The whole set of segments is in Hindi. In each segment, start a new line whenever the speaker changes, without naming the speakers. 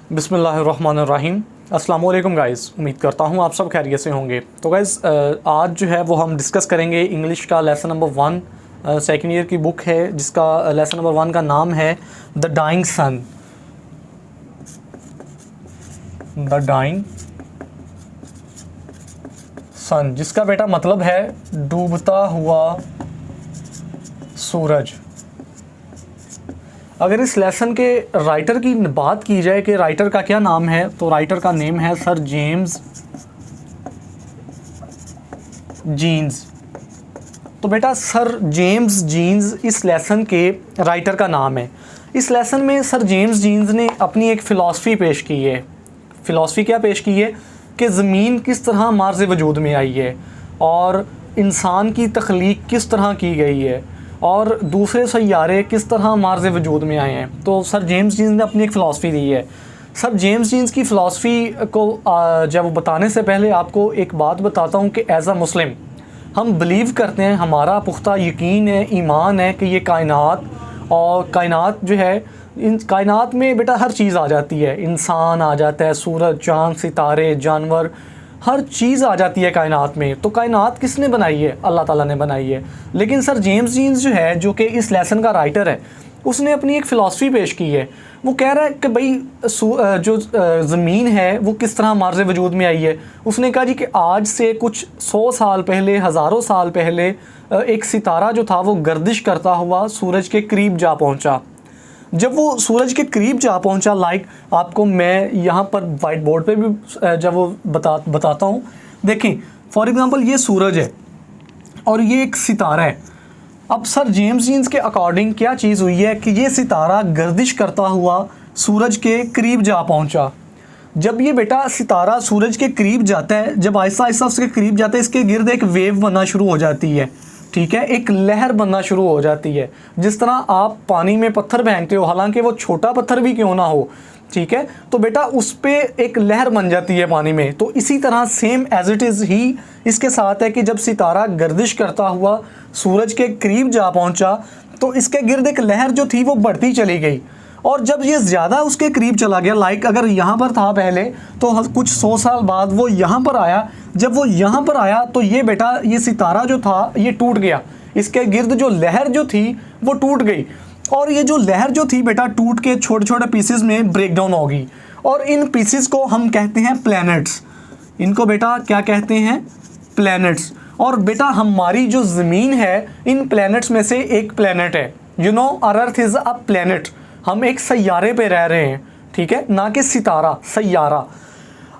बिस्मिल्लाहिर्रहमानिर्रहीम। अस्सलाम वालेकुम गाइज़, उम्मीद करता हूँ आप सब खैरियत से होंगे। तो गाइज़ आज जो है वो हम डिस्कस करेंगे इंग्लिश का लेसन नंबर 1 सेकेंड ईयर की बुक है, जिसका लेसन नंबर 1 का नाम है the dying son. The dying son, जिसका बेटा मतलब है डूबता हुआ सूरज। अगर इस लेसन के राइटर की बात की जाए कि राइटर का क्या नाम है, तो राइटर का नेम है सर जेम्स जीन्स। तो बेटा सर जेम्स जीन्स इस लेसन के राइटर का नाम है। इस लेसन में सर जेम्स जीन्स ने अपनी एक फ़िलासफ़ी पेश की है। फ़िलासफ़ी क्या पेश की है कि ज़मीन किस तरह मार्ज़ वजूद में आई है और इंसान की तख्लीक किस तरह की गई है और दूसरे सैयारे किस तरह मार्ज़ वजूद में आए हैं। तो सर जेम्स जीन्स ने अपनी एक फ़िलासफ़ी दी है। सर जेम्स जीन्स की फ़िलासफ़ी को जब बताने से पहले आपको एक बात बताता हूँ कि एज़ अ मुस्लिम हम बिलीव करते हैं, हमारा पुख्ता यकीन है, ईमान है कि ये कायनात जो है, इन कायनात में बेटा हर चीज़ आ जाती है। इंसान आ जाता है, सूरज, चाँद, सितारे, जानवर, हर चीज़ आ जाती है कायनात में। तो कायनात किसने बनाई है? अल्लाह ताला ने बनाई है। लेकिन सर जेम्स जीन्स जो है, जो कि इस लेसन का राइटर है, उसने अपनी एक फ़िलासफ़ी पेश की है। वो कह रहा है कि भाई जो ज़मीन है वो किस तरह मार्ज़ वजूद में आई है। उसने कहा जी कि आज से कुछ 100 साल पहले, हज़ारों साल पहले एक सितारा जो था वो गर्दिश करता हुआ सूरज के करीब जा पहुँचा। जब वो सूरज के करीब जा पहुंचा, लाइक आपको मैं यहाँ पर वाइट बोर्ड पे भी जब वो बताता हूँ, देखें फॉर एग्ज़ाम्पल ये सूरज है और ये एक सितारा है। अब सर जेम्स जीन्स के अकॉर्डिंग क्या चीज़ हुई है कि ये सितारा गर्दिश करता हुआ सूरज के करीब जा पहुँचा। जब ये बेटा सितारा सूरज के करीब जाता है, जब आहिस्ता आहिस्ता उसके करीब जाता है, इसके गिर्द एक वेव बनना शुरू हो जाती है, ठीक है, एक लहर बनना शुरू हो जाती है। जिस तरह आप पानी में पत्थर फेंकते हो, हालांकि वो छोटा पत्थर भी क्यों ना हो, ठीक है, तो बेटा उस पर एक लहर बन जाती है पानी में। तो इसी तरह सेम एज इट इज़ ही इसके साथ है कि जब सितारा गर्दिश करता हुआ सूरज के करीब जा पहुंचा तो इसके गिर्द एक लहर जो थी वो बढ़ती चली गई। और जब ये ज़्यादा उसके करीब चला गया, लाइक अगर यहाँ पर था पहले, तो कुछ 100 साल बाद वो यहाँ पर आया। जब वो यहाँ पर आया तो ये बेटा ये सितारा जो था ये टूट गया, इसके गिर्द जो लहर जो थी वो टूट गई। और ये जो लहर जो थी बेटा टूट के छोटे छोटे पीसेस में ब्रेक डाउन होगी और इन पीसेस को हम कहते हैं प्लैनेट्स। इनको बेटा क्या कहते हैं? प्लैनेट्स। और बेटा हमारी जो ज़मीन है इन प्लैनेट्स में से एक प्लैनेट है। You know our earth is a planet. हम एक सैयारे पे रह रहे हैं, ठीक है, ना कि सितारा, सैयारा।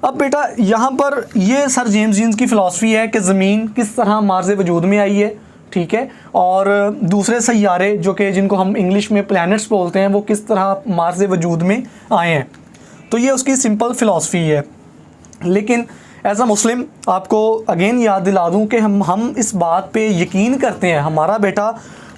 अब बेटा यहाँ पर ये सर जेम्स जीन्स की फ़िलासफ़ी है कि ज़मीन किस तरह मार्ज़ वजूद में आई है, ठीक है, और दूसरे सैयारे जो कि जिनको हम इंग्लिश में प्लैनेट्स बोलते हैं वो किस तरह मार्ज़ वजूद में आए हैं। तो ये उसकी सिंपल फ़िलासफ़ी है। लेकिन एज़ अ मुस्लिम आपको अगेन याद दिला दूँ कि हम इस बात पे यकीन करते हैं, हमारा बेटा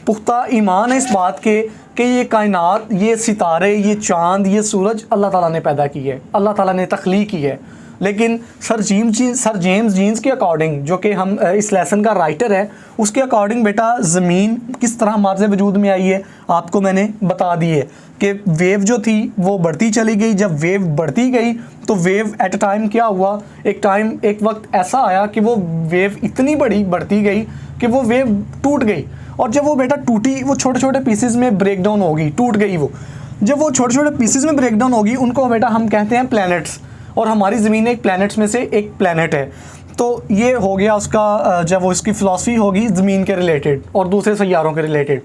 पुख्ता ईमान है इस बात के कि ये कायनात, ये सितारे, ये चाँद, ये सूरज अल्लाह ताला ने पैदा की है, अल्लाह ताला ने तख्लीक की है। लेकिन सर जेम्स जीन्स के अकॉर्डिंग, जो कि हम इस लेसन का राइटर है, उसके अकॉर्डिंग बेटा ज़मीन किस तरह मार्ज़ वजूद में आई है आपको मैंने बता दी है कि वेव जो थी वो बढ़ती चली गई। जब वेव बढ़ती गई तो वेव एट अ टाइम क्या हुआ, एक वक्त ऐसा आया कि वो वेव इतनी बड़ी बढ़ती गई कि वो वेव टूट गई। और जब वो बेटा टूटी, वो छोटे छोटे पीसेस में ब्रेक डाउन होगी, टूट गई वो। जब वो छोटे छोटे पीसेस में ब्रेक डाउन होगी, उनको बेटा हम कहते हैं प्लैनेट्स। और हमारी ज़मीन एक प्लैनेट्स में से एक प्लैनेट है। तो ये हो गया उसका, जब वो इसकी फ़िलासफ़ी होगी ज़मीन के रिलेटेड और दूसरे सैयारों के रिलेटेड।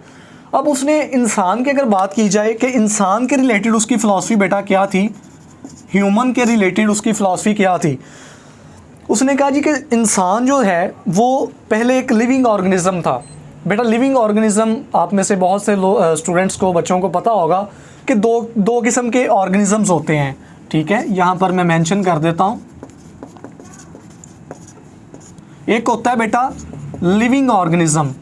अब उसने इंसान की अगर बात की जाए कि इंसान के रिलेटेड उसकी फ़िलासफ़ी बेटा क्या थी, ह्यूमन के रिलेटेड उसकी फ़िलासफ़ी क्या थी, उसने कहा जी कि इंसान जो है वो पहले एक लिविंग ऑर्गेनिज़म था। बेटा लिविंग ऑर्गेनिज़म आप में से बहुत से स्टूडेंट्स को, बच्चों को पता होगा कि दो किस्म के ऑर्गेनिज़म्स होते हैं, ठीक है, यहाँ पर मैं मेंशन कर देता हूँ। एक होता है बेटा लिविंग ऑर्गेनिज़म,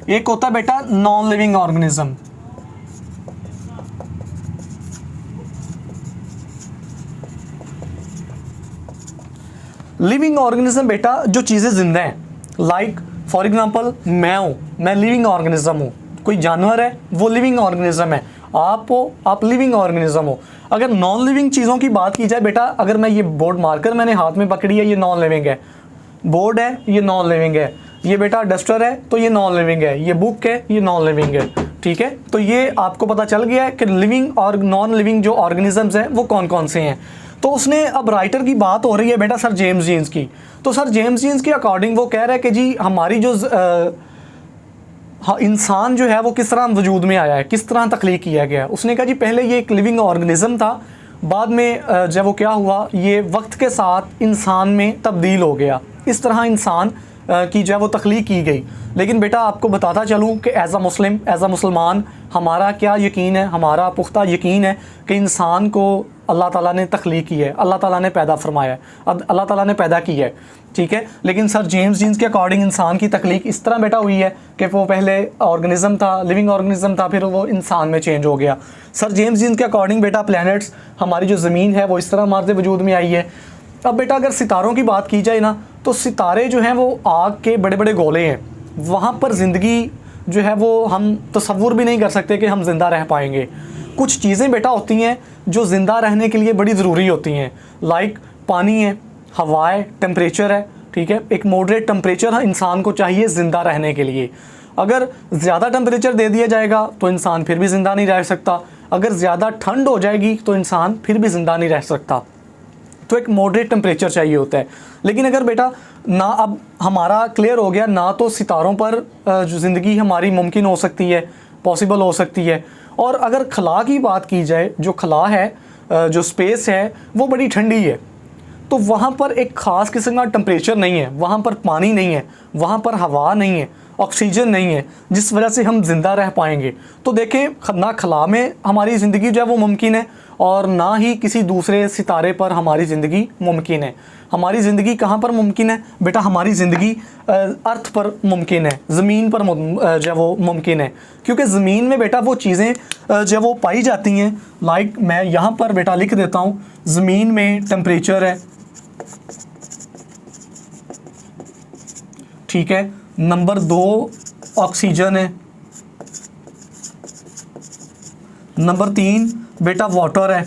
एक होता है बेटा non living organism. Living organism बेटा जो चीज़ें जिंदा हैं, लाइक फॉर एग्जांपल मैं हूँ, मैं लिविंग ऑर्गेनिज्म हूँ, कोई जानवर है वो लिविंग ऑर्गेनिज्म है, आप लिविंग ऑर्गेनिज्म हो। अगर नॉन लिविंग चीज़ों की बात की जाए बेटा, अगर मैं ये बोर्ड मार्कर मैंने हाथ में पकड़ी है, ये नॉन लिविंग है, बोर्ड है ये नॉन लिविंग है, ये बेटा डस्टर है तो ये नॉन लिविंग है, ये बुक है ये नॉन लिविंग है, ठीक है। तो ये आपको पता चल गया है कि लिविंग और नॉन लिविंग जो ऑर्गेनिजम्स हैं वो कौन कौन से हैं। तो उसने, अब राइटर की बात हो रही है बेटा सर जेम्स जीन्स की, तो सर जेम्स जीन्स के अकॉर्डिंग वो कह रहा है कि जी हमारी जो हाँ इंसान जो है वो किस तरह वजूद में आया है, किस तरह तख्लीक किया गया है। उसने कहा जी पहले ये एक लिविंग ऑर्गेनिज्म था, बाद में जब वो क्या हुआ, ये वक्त के साथ इंसान में तब्दील हो गया, इस तरह इंसान की जो है वो तख्लीक की गई। लेकिन बेटा आपको बताता चलूँ कि एज़ अ मुसलमान हमारा क्या यकीन है, हमारा पुख्ता यकीन है कि इंसान को अल्लाह ताला ने तख्लीक की है, अल्लाह ताला ने पैदा फरमाया है, अल्लाह ताला ने पैदा की है, ठीक है। लेकिन सर जेम्स जीन्स के अकॉर्डिंग इंसान की तख्लीक इस तरह बेटा हुई है कि वो पहले ऑर्गेनिज्म था, लिविंग ऑर्गेनिज्म था, फिर वो इंसान में चेंज हो गया। सर जेम्स जीन्स के अकॉर्डिंग बेटा प्लैनेट्स, हमारी जो ज़मीन है वो इस तरह हमारे वजूद में आई है। अब बेटा अगर सितारों की बात की जाए ना, तो सितारे जो हैं वो आग के बड़े बड़े गोले हैं, वहाँ पर ज़िंदगी जो है वो हम तसव्वुर भी नहीं कर सकते कि हम ज़िंदा रह पाएंगे। कुछ चीज़ें बेटा होती हैं जो ज़िंदा रहने के लिए बड़ी ज़रूरी होती हैं, लाइक पानी है, हवा है, टेम्परेचर है, ठीक है। एक मॉडरेट टेम्परेचर इंसान को चाहिए ज़िंदा रहने के लिए। अगर ज़्यादा टेम्परेचर दे दिया जाएगा तो इंसान फिर भी ज़िंदा नहीं रह सकता, अगर ज़्यादा ठंड हो जाएगी तो इंसान फिर भी ज़िंदा नहीं रह सकता। तो एक मॉडरेट टेम्परेचर चाहिए होता है। लेकिन अगर बेटा ना, अब हमारा क्लियर हो गया ना, तो सितारों पर जो ज़िंदगी हमारी मुमकिन हो सकती है, पॉसिबल हो सकती है। और अगर खला की बात की जाए, जो खला है, जो स्पेस है वो बड़ी ठंडी है, तो वहाँ पर एक ख़ास किस्म का टेम्परेचर नहीं है, वहाँ पर पानी नहीं है, वहाँ पर हवा नहीं है, ऑक्सीजन नहीं है, जिस वजह से हम ज़िंदा रह पाएंगे। तो देखें ना खला में हमारी ज़िंदगी जो है वो मुमकिन है, और ना ही किसी दूसरे सितारे पर हमारी ज़िंदगी मुमकिन है। हमारी ज़िंदगी कहाँ पर मुमकिन है बेटा? हमारी ज़िंदगी अर्थ पर मुमकिन है, ज़मीन पर जो वो मुमकिन है, क्योंकि ज़मीन में बेटा वो चीज़ें जो वो पाई जाती हैं। लाइक मैं यहाँ पर बेटा लिख देता हूँ, ज़मीन में टेम्परेचर है, ठीक है। नंबर 2 ऑक्सीजन है, नंबर 3 बेटा वाटर है।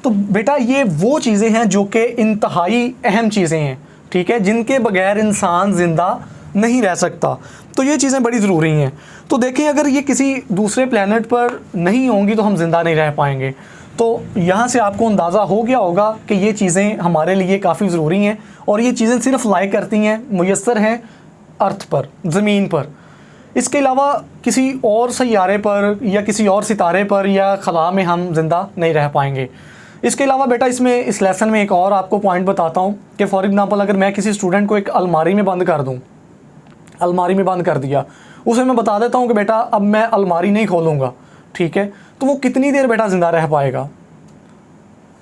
तो बेटा ये वो चीज़ें हैं जो कि इंतहाई अहम चीज़ें हैं, ठीक है, जिनके बगैर इंसान ज़िंदा नहीं रह सकता। तो ये चीज़ें बड़ी ज़रूरी हैं। तो देखें अगर ये किसी दूसरे प्लेनेट पर नहीं होंगी तो हम ज़िंदा नहीं रह पाएंगे। तो यहाँ से आपको अंदाज़ा हो गया होगा कि ये चीज़ें हमारे लिए काफ़ी ज़रूरी हैं, और ये चीज़ें सिर्फ लाइक करती हैं, मुयस्सर हैं अर्थ पर, ज़मीन पर। इसके अलावा किसी और सैयारे पर या किसी और सितारे पर या खला में हम ज़िंदा नहीं रह पाएंगे। इसके अलावा बेटा इसमें इस लेसन में एक और आपको पॉइंट बताता हूँ कि फॉर एग्ज़ाम्पल अगर मैं किसी स्टूडेंट को एक अलमारी में बंद कर दूँ, अलमारी में बंद कर दिया, उसे मैं बता देता हूँ कि बेटा अब मैं अलमारी नहीं खोलूँगा, ठीक है, तो वो कितनी देर बेटा ज़िंदा रह पाएगा?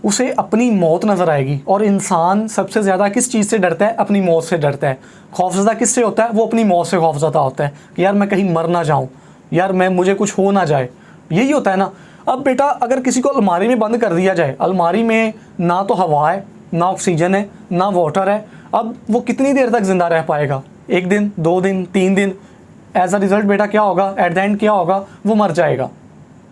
उसे अपनी मौत नज़र आएगी। और इंसान सबसे ज़्यादा किस चीज़ से डरता है? अपनी मौत से डरता है। खौफज़दा किससे होता है? वो अपनी मौत से खौफज़दा होता है कि यार मैं कहीं मर ना जाऊँ, यार मुझे कुछ हो ना जाए, यही होता है ना। अब बेटा अगर किसी को अलमारी में बंद कर दिया जाए, अलमारी में ना तो हवा है, ना ऑक्सीजन है, ना वाटर है, अब वो कितनी देर तक ज़िंदा रह पाएगा? 1 दिन, 2 दिन, 3 दिन? एज अ रिज़ल्ट बेटा क्या होगा? एट द एंड क्या होगा? वो मर जाएगा,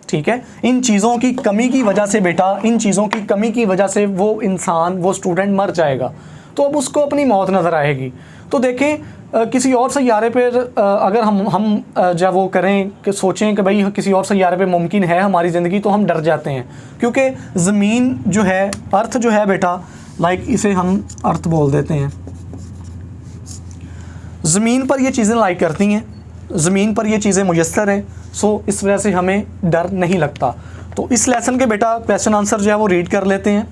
ठीक है। इन चीज़ों की कमी की वजह से बेटा, इन चीज़ों की कमी की वजह से वो इंसान, वो स्टूडेंट मर जाएगा। तो अब उसको अपनी मौत नज़र आएगी। तो देखें किसी और सैयारे पर अगर हम जब वो करें कि सोचें कि भाई किसी और सैयारे पे मुमकिन है हमारी ज़िंदगी, तो हम डर जाते हैं, क्योंकि ज़मीन जो है, अर्थ जो है बेटा, लाइक इसे हम अर्थ बोल देते हैं, ज़मीन पर ये चीज़ें लाइक करती हैं, ज़मीन पर ये चीज़ें मुयस्सर हैं। सो इस वजह से हमें डर नहीं लगता। तो इस लेसन के बेटा क्वेश्चन आंसर जो है वो रीड कर लेते हैं।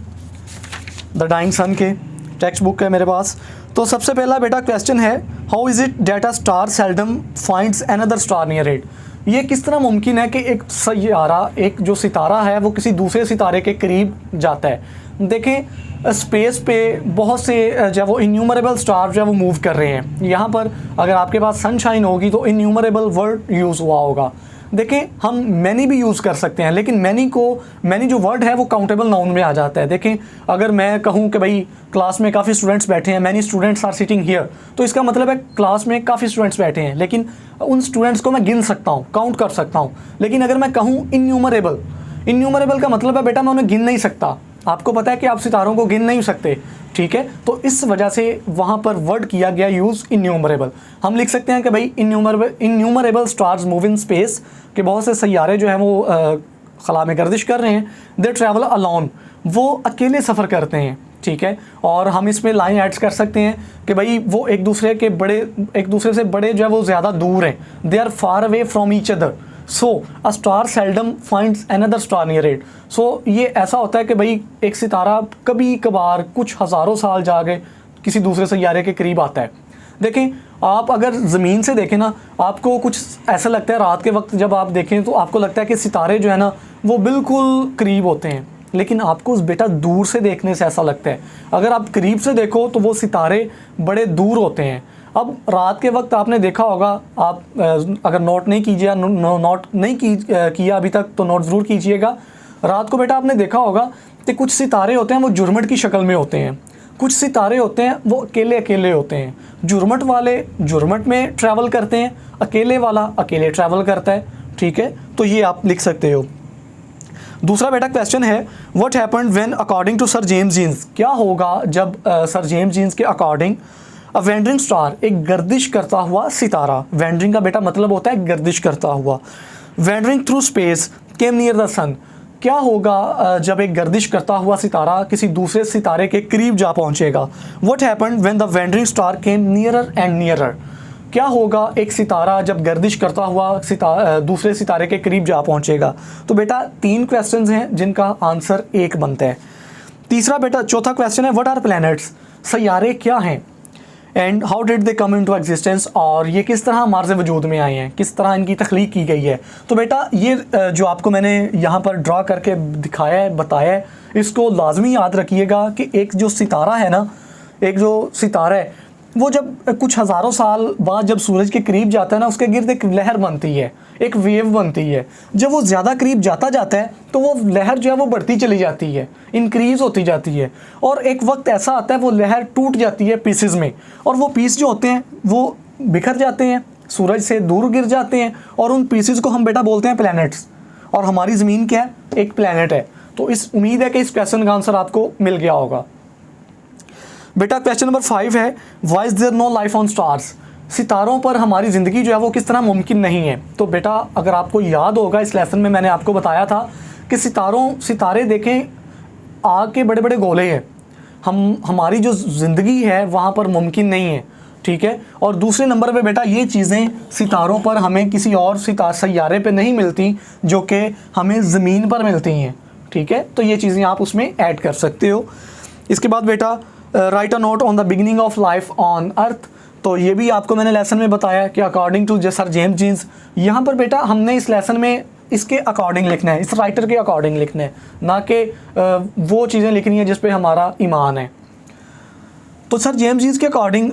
द डाइंग सन के टेक्स्ट बुक है मेरे पास। तो सबसे पहला बेटा क्वेश्चन है, how is it that a star seldom finds another star near it? ये किस तरह मुमकिन है कि एक सैयारा, एक जो सितारा है वो किसी दूसरे सितारे के करीब जाता है? देखें स्पेस पे बहुत से जो वो इन्यूमरेबल स्टार जो है वो मूव कर रहे हैं। यहाँ पर अगर आपके पास सनशाइन होगी तो इन्यूमरेबल वर्ड यूज़ हुआ होगा। देखें हम मैनी भी यूज़ कर सकते हैं, लेकिन मैनी जो वर्ड है वो काउंटेबल नाउन में आ जाता है। देखें अगर मैं कहूँ कि भाई क्लास में काफ़ी स्टूडेंट्स बैठे हैं, many students are sitting here, तो इसका मतलब है क्लास में काफ़ी स्टूडेंट्स बैठे हैं, लेकिन उन स्टूडेंट्स को मैं गिन सकता हूँ, काउंट कर सकता हूँ। लेकिन अगर मैं कहूँ इन्यूमरेबल का मतलब है बेटा मैं उन्हें गिन नहीं सकता। आपको पता है कि आप सितारों को गिन नहीं सकते, ठीक है। तो इस वजह से वहाँ पर वर्ड किया गया यूज़ इन्यूमरेबल। हम लिख सकते हैं कि भाई innumerable stars move in space, कि बहुत से सैयारे जो हैं वो खला में गर्दिश कर रहे हैं। दे ट्रैवल अलोन, वो अकेले सफ़र करते हैं, ठीक है। और हम इसमें लाइन ऐड्स कर सकते हैं कि भाई वो एक दूसरे से बड़े जो है वो ज़्यादा दूर हैं। They are far away from each other, so a star seldom finds another star near it. So ये ऐसा होता है कि भाई एक सितारा कभी कभार कुछ हज़ारों साल जाके किसी दूसरे सैयारे के करीब आता है। देखें आप अगर ज़मीन से देखें ना, आपको कुछ ऐसा लगता है रात के वक्त जब आप देखें तो आपको लगता है कि सितारे जो है ना वो बिल्कुल करीब होते हैं, लेकिन आपको बेटा दूर से देखने से ऐसा लगता है। अगर आप करीब से देखो तो वो सितारे बड़े दूर होते हैं। अब रात के वक्त आपने देखा होगा, आप अगर नोट नहीं कीजिए, नोट नहीं किया अभी तक तो नोट ज़रूर कीजिएगा। रात को बेटा आपने देखा होगा कि कुछ सितारे होते हैं वो जुरमट की शक्ल में होते हैं, कुछ सितारे होते हैं वो अकेले अकेले होते हैं। जुरमट वाले जुरमट में ट्रैवल करते हैं, अकेले वाला अकेले ट्रैवल करता है, ठीक है। तो ये आप लिख सकते हो। दूसरा बेटा क्वेश्चन है what happened when according to sir James Jeans, क्या होगा जब सर जेम्स जीन्स के अकॉर्डिंग अ वेंडरिंग स्टार, एक गर्दिश करता हुआ सितारा, वेंडरिंग का बेटा मतलब होता है गर्दिश करता हुआ, wandering through space came near the sun, क्या होगा जब एक गर्दिश करता हुआ सितारा किसी दूसरे सितारे के करीब जा पहुंचेगा। What happened when the wandering star came nearer and nearer, क्या होगा एक सितारा जब गर्दिश करता हुआ दूसरे सितारे के करीब जा पहुंचेगा। तो बेटा 3 क्वेश्चंस हैं जिनका आंसर 1 बनता है। चौथा क्वेश्चन है व्हाट आर प्लैनेट्स, सैयारे क्या हैं, and how did they come into existence, और ये किस तरह हमारे से वजूद में आए हैं, किस तरह इनकी तख्लीक की गई है। तो बेटा ये जो आपको मैंने यहाँ पर ड्रा करके दिखाया है, बताया है, इसको लाजमी याद रखिएगा कि एक जो सितारा है ना, एक जो सितारा है वो जब कुछ हज़ारों साल बाद जब सूरज के करीब जाता है ना, उसके गिर्द एक लहर बनती है, एक वेव बनती है। जब वो ज़्यादा करीब जाता है तो वो लहर जो है वो बढ़ती चली जाती है, इंक्रीज़ होती जाती है, और एक वक्त ऐसा आता है वो लहर टूट जाती है पीसेस में, और वो पीस जो होते हैं वो बिखर जाते हैं, सूरज से दूर गिर जाते हैं, और उन पीसेस को हम बेटा बोलते हैं प्लैनेट्स। और हमारी ज़मीन क्या है, एक प्लैनेट है। तो इस उम्मीद है कि इस क्वेश्चन का आंसर आपको मिल गया होगा। बेटा क्वेश्चन नंबर 5 है why is there no life on stars, सितारों पर हमारी ज़िंदगी जो है वो किस तरह मुमकिन नहीं है। तो बेटा अगर आपको याद होगा इस लेसन में मैंने आपको बताया था कि सितारे देखें आग के बड़े बड़े गोले हैं, हमारी जो ज़िंदगी है वहाँ पर मुमकिन नहीं है, ठीक है। और दूसरे नंबर पे बेटा ये चीज़ें सितारों पर हमें किसी और सैयारे पे नहीं मिलती जो कि हमें ज़मीन पर मिलती हैं, ठीक है। तो ये चीज़ें आप उसमें ऐड कर सकते हो। इसके बाद बेटा write a note on the beginning of life on earth, तो ये भी आपको मैंने लेसन में बताया कि according to sir James Jeans. यहाँ पर बेटा हमने इस लेसन में इसके अकॉर्डिंग लिखना है, इस राइटर के अकॉर्डिंग लिखना है, ना कि वो चीज़ें लिखनी है जिस पे हमारा ईमान है। तो सर जेम्स जीन्स के अकॉर्डिंग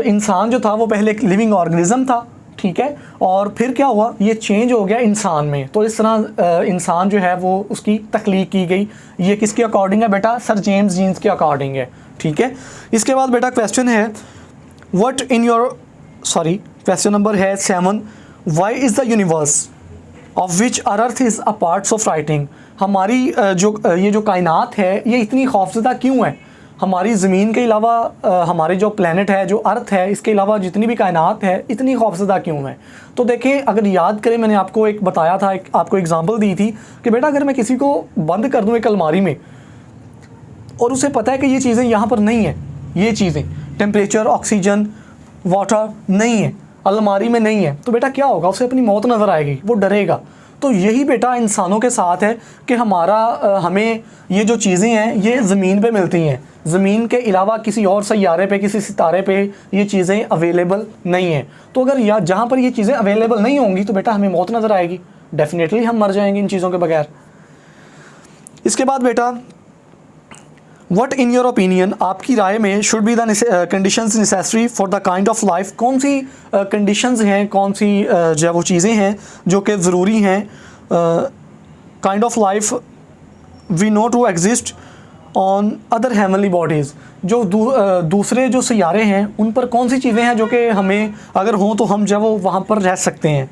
इंसान जो था वो पहले एक लिविंग ऑर्गेनिज्म था, ठीक है, और फिर क्या हुआ, ये चेंज हो गया इंसान में। तो इस तरह इंसान जो है वो उसकी तख्लीक की गई। ये किसके अकॉर्डिंग है बेटा, सर जेम्स जीन्स के अकॉर्डिंग है, ठीक है। इसके बाद बेटा क्वेश्चन है क्वेश्चन नंबर है 7, why is the universe of which earth is a parts of writing, हमारी ये जो कायनात है ये इतनी खौफजदा क्यों है। हमारी ज़मीन के अलावा हमारे जो प्लेनेट है, जो अर्थ है, इसके अलावा जितनी भी कायनात है इतनी खौफजदा क्यों है। तो देखें अगर याद करें, मैंने आपको एक बताया था, आपको एग्जांपल दी थी कि बेटा अगर मैं किसी को बंद कर दूं एक अलमारी में और उसे पता है कि ये चीज़ें यहाँ पर नहीं है, ये चीज़ें टेम्परेचर, ऑक्सीजन, वाटर नहीं है, अलमारी में नहीं है, तो बेटा क्या होगा, उसे अपनी मौत नज़र आएगी, वो डरेगा। तो यही बेटा इंसानों के साथ है कि हमें ये जो चीज़ें हैं ये ज़मीन पे मिलती हैं, ज़मीन के अलावा किसी और सैयारे पे, किसी सितारे पे ये चीज़ें अवेलेबल नहीं हैं। तो अगर जहाँ पर ये चीज़ें अवेलेबल नहीं होंगी तो बेटा हमें मौत नज़र आएगी, डेफिनेटली हम मर जाएंगे इन चीज़ों के बगैर। इसके बाद बेटा वट इन योर ओपिनियन, आपकी राय में, should be the conditions necessary for the kind of life, कौन सी कंडीशंस हैं, कौन सी जो वो चीज़ें हैं जो कि ज़रूरी हैं kind of life we know to exist on other heavenly bodies, जो दूसरे जो सियारे हैं उन पर कौन सी चीज़ें हैं जो कि हमें अगर हों तो हम जब वो वहाँ पर रह सकते हैं।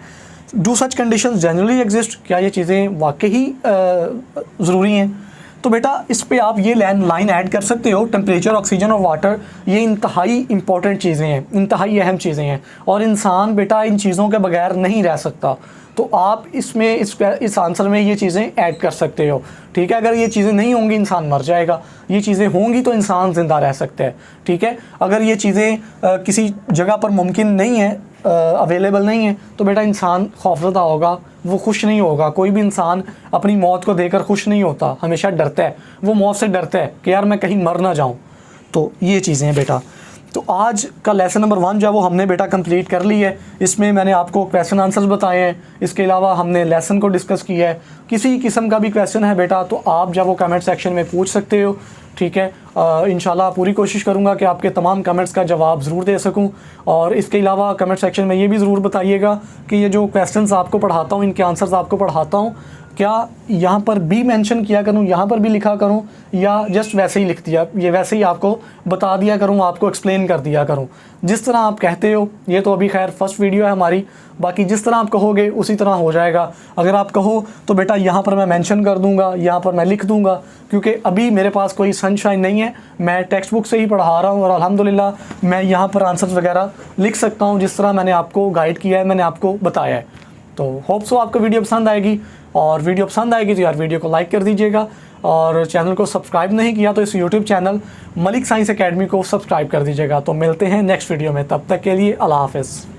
Do such conditions generally exist, क्या ये चीज़ें वाकई ज़रूरी हैं। तो बेटा इस पे आप ये लाइन ऐड कर सकते हो, टेम्परेचर, ऑक्सीजन और वाटर, ये इंतहाई इंपॉर्टेंट चीज़ें हैं, इंतहाई अहम चीज़ें हैं और इंसान बेटा इन चीज़ों के बगैर नहीं रह सकता। तो आप इसमें इस आंसर में ये चीज़ें ऐड कर सकते हो, ठीक है। अगर ये चीज़ें नहीं होंगी इंसान मर जाएगा, ये चीज़ें होंगी तो इंसान ज़िंदा रह सकता है, ठीक है। अगर ये चीज़ें किसी जगह पर मुमकिन नहीं है, अवेलेबल नहीं है, तो बेटा इंसान खौफज़दा होगा, वो खुश नहीं होगा। कोई भी इंसान अपनी मौत को देखकर खुश नहीं होता, हमेशा डरता है, वो मौत से डरता है कि यार मैं कहीं मर ना जाऊँ। तो ये चीज़ें हैं बेटा। तो आज का लेसन नंबर 1 जो वो हमने बेटा कंप्लीट कर ली है। इसमें मैंने आपको क्वेश्चन आंसर्स बताए हैं, इसके अलावा हमने लेसन को डिस्कस किया है। किसी किस्म का भी क्वेश्चन है बेटा तो आप जब वो कमेंट सेक्शन में पूछ सकते हो, ठीक है। इंशाल्लाह पूरी कोशिश करूँगा कि आपके तमाम कमेंट्स का जवाब ज़रूर दे सकूँ। और इसके अलावा कमेंट सेक्शन में ये भी ज़रूर बताइएगा कि ये जो क्वेश्चंस आपको पढ़ाता हूँ, इनके आंसर्स आपको पढ़ाता हूँ, क्या यहाँ पर भी मेंशन किया करूँ, यहाँ पर भी लिखा करूँ, या जस्ट वैसे ही लिख दिया, ये वैसे ही आपको बता दिया करूँ, आपको एक्सप्लेन कर दिया करूँ, जिस तरह आप कहते हो। ये तो अभी खैर फर्स्ट वीडियो है हमारी, बाकी जिस तरह आप कहोगे उसी तरह हो जाएगा। अगर आप कहो तो बेटा यहाँ पर मैं मेंशन कर दूँगा, यहाँ पर मैं लिख दूँगा, क्योंकि अभी मेरे पास कोई सनशाइन नहीं है, मैं टेक्स्ट बुक से ही पढ़ा रहा हूँ और अल्हम्दुलिल्लाह मैं यहाँ पर आंसर्स वगैरह लिख सकता हूँ जिस तरह मैंने आपको गाइड किया है, मैंने आपको बताया है। तो होप सो आपको वीडियो पसंद आएगी, और वीडियो पसंद आएगी तो यार वीडियो को लाइक कर दीजिएगा, और चैनल को सब्सक्राइब नहीं किया तो इस YouTube channel Malik science academy को सब्सक्राइब कर दीजिएगा। तो मिलते हैं नेक्स्ट वीडियो में, तब तक के लिए अल्लाह हाफ़िज़।